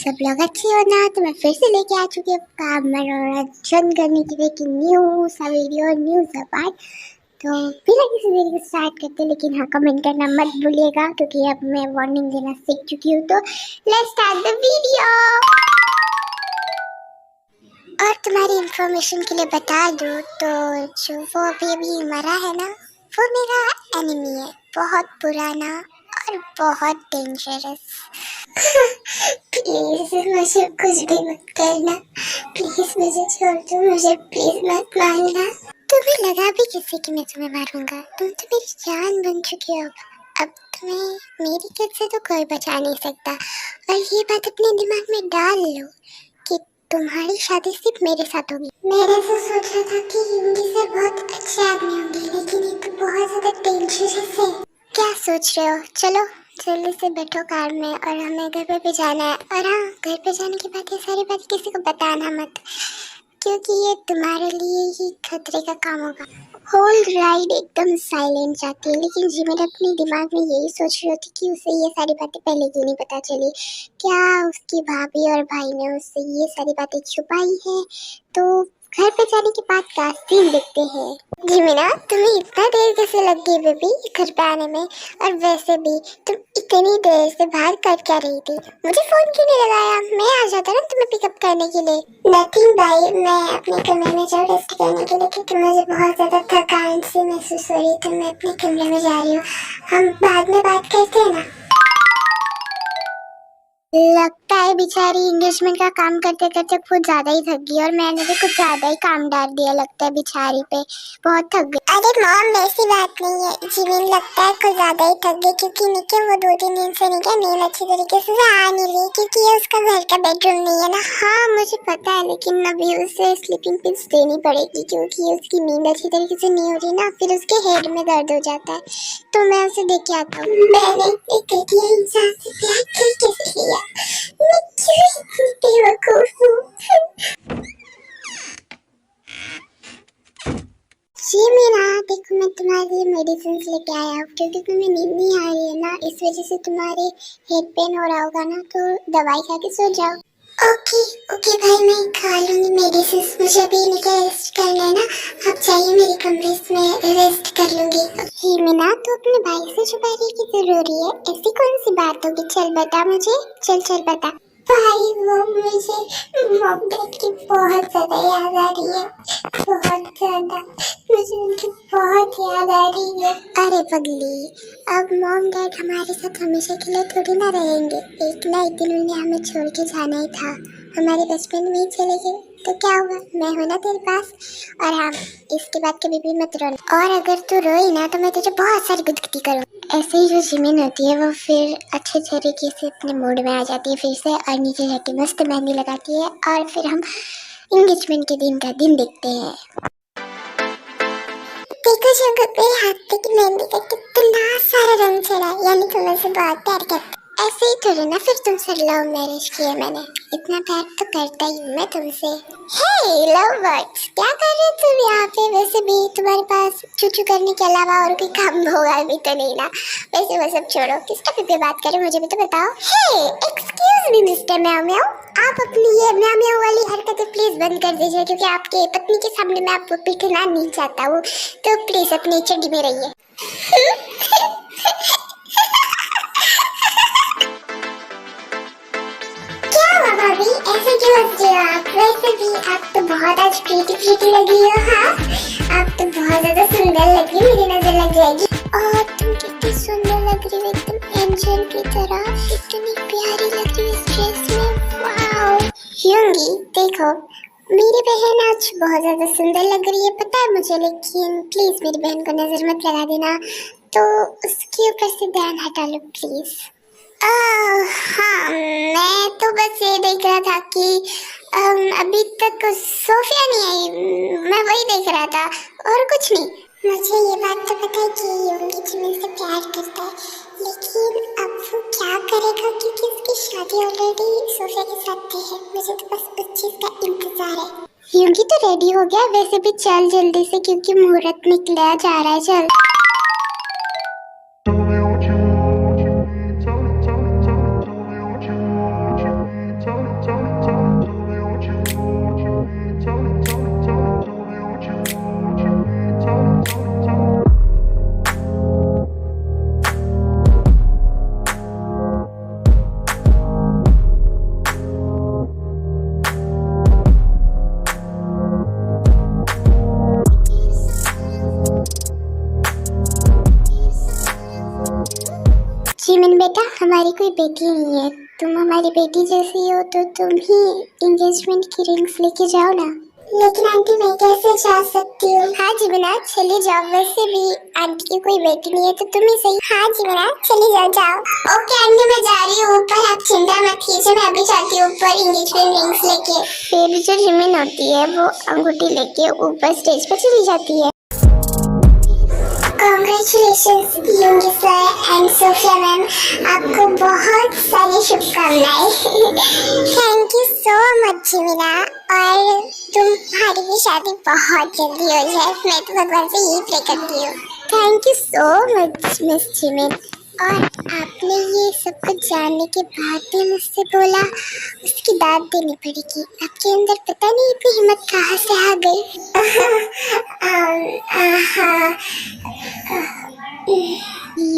सब लोग अच्छे हो ना। तो मैं फिर से लेके आ चुकी हूँ काम मनोरंजन करने के लिए कि न्यू सा वीडियो न्यू सा पार्ट। तो बिना किसी देरी के स्टार्ट करते, लेकिन हाँ कमेंट करना मत भूलिएगा क्योंकि अब मैं वार्निंग देना सीख चुकी हूँ। तो लेट्स स्टार्ट द वीडियो। और तुम्हारी इंफॉर्मेशन के लिए बता दूँ तो जो वो अभी मरा है ना, वो मेरा एनिमी है, बहुत पुराना और बहुत डेंजरस। प्लीज मुझे कुछ भी मत करना, प्लीज मुझे छोड़ दो, मुझे प्लीज मत मारना। तुम्हें लगा भी किसी कि मैं तुम्हें मारूंगा? तुम तो मेरी जान बन चुकी हो। अब तुम्हें मेरी कैद से तो कोई बचा नहीं सकता। और ये बात अपने दिमाग में डाल लो कि तुम्हारी शादी सिर्फ मेरे साथ होगी। मैंने तो सोचा था कि हिंदी से बहुत अच्छे आदमी होंगे, लेकिन ये तो बहुत ज्यादा डेंजरस है। क्या सोच रहे हो? चलो जल्दी से बैठो कार में और हमें घर पे भी जाना है। और हाँ, घर पे जाने के बाद ये सारी बात किसी को बताना मत, क्योंकि ये तुम्हारे लिए ही खतरे का काम होगा। होल राइड एकदम साइलेंट जाती है, लेकिन जिमिन अपने दिमाग में यही सोच रही होती कि उसे ये सारी बातें पहले क्यों नहीं पता चली। क्या उसकी भाभी और भाई ने उससे ये सारी बातें छुपाई है? तो घर पे जाने के बाद का सीन देखते हैं। जिमिना, तुम्हें इतना देर कैसे लग गई बेबी घर पे आने में? और वैसे भी तुम इतनी देर से बाहर कर क्या रही थी? मुझे फोन क्यों नहीं लगाया? मैं आ जाता ना तुम्हें पिकअप करने के लिए। नथिंग भाई, मैं अपने कमरे में जा रेस्ट करने के लिए, क्योंकि मुझे बहुत ज्यादा थकान सी महसूस हो रही, तो मैं अपने कमरे में जा रही हूँ। हम बाद में बात करते हैं ना। लगता है बेचारी एंगेजमेंट का काम करते करते खुद ज्यादा ही थक गई, और मैंने भी कुछ ज्यादा ही काम डाल दिया लगता है बेचारी पे। बहुत थक गई। अरे मॉम, ऐसी बात नहीं है, जिमिन लगता है कुछ ज्यादा ही थक गई, क्योंकि निके वो 2-3 दिन से निके नींद अच्छी तरीके से आ नहीं रही, क्योंकि ये उसका घर का बेडरूम नहीं है ना। हाँ मुझे पता है, लेकिन अभी उसे स्लीपिंग पिल्स देनी पड़ेगी, क्योंकि उसकी नींद अच्छी तरीके से नहीं हो रही ना, फिर उसके हेड में दर्द हो जाता है। तो मैं उसे देख के आता हूँ। मैंने एक घटिया इंसान से प्यार कैसे किया? मैं क्यों इतनी बेवकूफ हूँ? जी मीना, देखो मैं तुम्हारे लिए मेडिसिन लेके आया हूँ, क्योंकि तुम्हें नींद नहीं आ रही है ना, इस वजह से तुम्हारे हेड पेन हो रहा होगा ना, तो दवाई खा के सो जाओ। ओके ओके भाई, मैं खा लूंगी मेडिसिन। मुझे अभी निकल रेस्ट करना है ना, आप जाइए मेरे कमरे में, रेस्ट कर लूंगी। ही मीना, तो अपने भाई से छुपाने की जरूरी है? ऐसी कौन सी बात होगी? चल बता मुझे, चल बता। भाई वो मुझे मॉम डैड की बहुत ज्यादा याद आ रही है, बहुत ज्यादा। मुझे उनकी बहुत याद आ रही है। अरे पगली, अब मॉम डैड हमारे साथ हमेशा के लिए थोड़ी ना रहेंगे। एक ना एक दिन उन्हें हमें छोड़ के जाना ही था। हमारे बचपन में ही चले गए तो क्या हुआ, मैं हूं ना तेरे पास। और हाँ, इसके बाद कभी भी मत रोना, और अगर तू रोई ना तो मैं तुझे बहुत सारी गुदगुदी करूँ। ऐसे ही जो जिमिन होती है वो फिर अच्छे तरीके से अपने मूड में आ जाती है फिर से, और नीचे जाके मस्त मेहंदी लगाती है, और फिर हम एंगेजमेंट के दिन का दिन देखते हैं। देखो शंकर, मेरे हाथ पे की मेहंदी का कितना सारा रंग चढ़ा है, यानी तुम मुझसे बहुत प्यार करते। ऐसे ही थोड़ी ना फिर तुमसे लव मैरिज किया मैंने, इतना प्यार तो करता ही हूँ मैं तुमसे। हे लव बर्ड्स, क्या कर रहे हो तुम यहाँ पे? वैसे भी तुम्हारे पास चूचू करने के अलावा और कोई काम होगा भी तो नहीं ना। वैसे वो सब छोड़ो, किस टॉपिक पे बात करें मुझे भी तो बताओ। हे एक्सक्यूज मी मिस्टर म्याऊ म्याऊ, आप अपनी ये म्याऊ म्याऊ वाली हरकतें प्लीज बंद कर दीजिए, क्योंकि आपके पत्नी के सामने मैं आपको पिटना नहीं चाहता हूँ, तो प्लीज अपनी चड्डी में रहिए। भाभी ऐसे क्यों हंस रहे हो आप? वैसे भी आप तो बहुत आज प्रीटी लगी हो। हाँ, आप तो बहुत ज्यादा सुंदर लग रही, मेरी नजर लग जाएगी। और तुम कितनी सुंदर लग रही हो, एकदम एंजल की तरह, इतनी प्यारी लग रही है इस ड्रेस में। वाओ ह्यूंगी, देखो मेरी बहन आज बहुत ज्यादा सुंदर लग रही है, पता है मुझे, लेकिन प्लीज मेरी बहन को नजर मत लगा देना, तो उसके ऊपर से ध्यान हटा लो प्लीज। हाँ, मैं तो बस ये देख रहा था कि अभी तक सोफिया नहीं आई, मैं वही देख रहा था और कुछ नहीं। मुझे ये बात तो पता है कि योंगी जिमिन से प्यार करता है, लेकिन अब वो क्या करेगा, क्योंकि उसकी शादी ऑलरेडी सोफिया के साथ तय है। मुझे तो बस उस चीज का इंतजार है। योंगी तो रेडी हो गया, वैसे भी चल जल्दी से, क्योंकि मुहूर्त निकला जा रहा है। चल जिमिन बेटा, हमारी कोई बेटी नहीं है, तुम हमारी बेटी जैसी हो तो तुम ही एंगेजमेंट की रिंग्स लेके जाओ ना। लेकिन आंटी मैं कैसे जा सकती हूँ? हाँ जिमिना चली जाओ, वैसे भी आंटी की कोई बेटी नहीं है तो तुम ही सही। हाँ जिमिना चली जाओ। ओके आंटी मैं जा रही हूँ ऊपर, आप चिंता मत कीजिए, मैं अभी जाती हूँ ऊपर एंगेजमेंट रिंग्स लेके। फिर जो जिमिन होती है वो अंगूठी लेके ऊपर स्टेज पर चली जाती है। Congratulations Yoongi sir and Sophia ma'am, आपको बहुत सारी शुभकामनाएं। Thank you so much Jimina, और तुम्हारी भी शादी बहुत जल्दी हो जाए, मैं तो भगवान से यही प्रे करती हूँ। Thank you so much miss Jimin. और आपने ये सब कुछ जानने के बाद भी मुझसे बोला, उसकी दाद देनी पड़ेगी। आपके अंदर पता नहीं इतनी हिम्मत कहाँ से आ गई।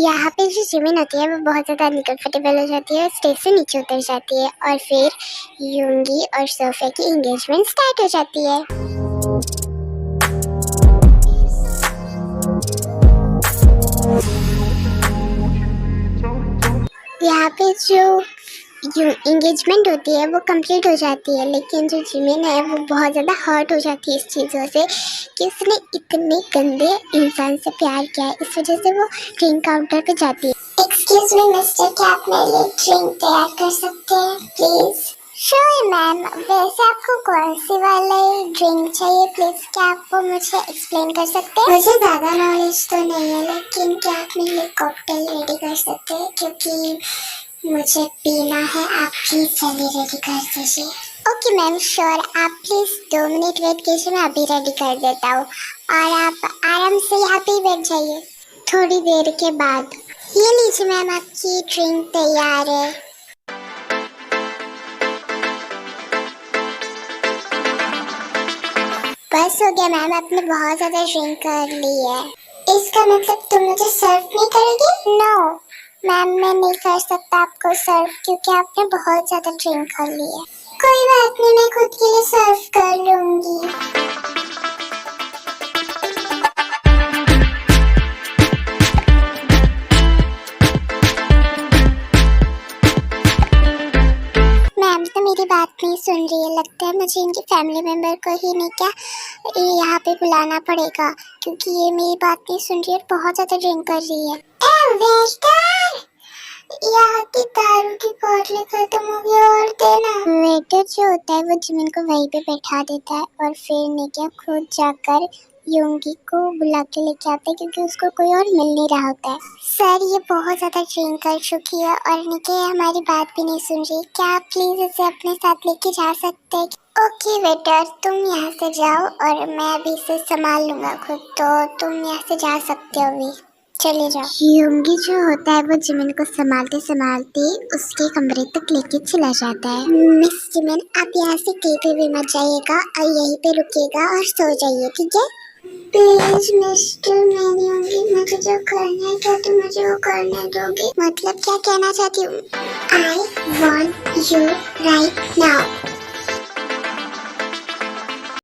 यहाँ पे जो जिमिन होती है वो बहुत ज़्यादा अनकंफर्टेबल हो जाती है, स्टेज से नीचे उतर जाती है और फिर यूंगी और सोफिया की एंगेजमेंट स्टार्ट हो जाती है। यहाँ पे जो एंगेजमेंट होती है वो कंप्लीट हो जाती है, लेकिन जो जिमिन है वो बहुत ज़्यादा हर्ट हो जाती है इस चीज़ों से कि उसने इतने गंदे इंसान से प्यार किया है। इस वजह से वो ड्रिंक काउंटर पे जाती है। एक्सक्यूज मी मिस्टर, क्या आप मेरे लिए ड्रिंक तैयार कर सकते हैं प्लीज? श्योर मैम, वैसे आपको कौन सी वाला ड्रिंक चाहिए प्लीज, क्या आप वो मुझे एक्सप्लेन कर सकते हैं? मुझे ज़्यादा नॉलेज तो नहीं है, लेकिन क्या आप मेरे लिए कॉकटेल रेडी कर सकते हैं, क्योंकि मुझे पीना है, आप प्लीज जल्दी रेडी कर दीजिए। ओके मैम श्योर, आप प्लीज 2 मिनट वेट कीजिए, मैं अभी रेडी कर देता हूँ, और आप आराम से यहाँ पे ही बैठ जाइए। थोड़ी देर के बाद ये लीजिए मैम, आपकी ड्रिंक तैयार है। बस हो गया मैम, आपने बहुत ज़्यादा ड्रिंक कर ली है। इसका मतलब तुम मुझे सर्व नहीं करोगी? नो मैम, मैं नहीं कर सकता आपको सर्व, क्योंकि आपने बहुत ज़्यादा ड्रिंक कर ली है। कोई बात नहीं, मैं खुद के लिए सर्व कर लूँगी। मैम तो मेरी बात नहीं सुन रही है, लगता है मुझे इनकी फैमिली मेम्बर को ही नहीं क्या यहाँ पे बुलाना पड़ेगा, क्योंकि ये मेरी बात नहीं सुन रही है और बहुत ज़्यादा ड्रिंक कर रही है। यहाँ की दारू की बोतलें खत्म हो गई और देना। वेटर जो होता है वो जिमिन को वहीं पे बैठा देता है और फिर निकिया खुद जाकर यूंगी को बुला के लेके आता है, क्योंकि उसको कोई और मिल नहीं रहा होता है। सर ये बहुत ज़्यादा ड्रिंक कर चुकी है और निकिया हमारी बात भी नहीं सुन रही, क्या आप प्लीज़ इसे अपने साथ लेके जा सकते हैं? ओके वेटर, तुम यहाँ से जाओ और मैं अभी इसे संभाल लूँगा खुद, तो तुम यहाँ से जा सकते हो अभी, चले जाओ। यूंगी जो होता है वो जिमिन को संभालते संभालते उसके कमरे तक लेके चला जाता है। मिस जिमिन, आप यहाँ से कहीं पे भी मत जाइएगा और यहीं पे रुकिएगा और सो जाइए, ठीक है? प्लीज मिस्टर, मैं नहीं होंगी, मुझे जो करना है क्या तुम मुझे वो करने दोगे? मतलब क्या कहना चाहती हूँ? I want you right now.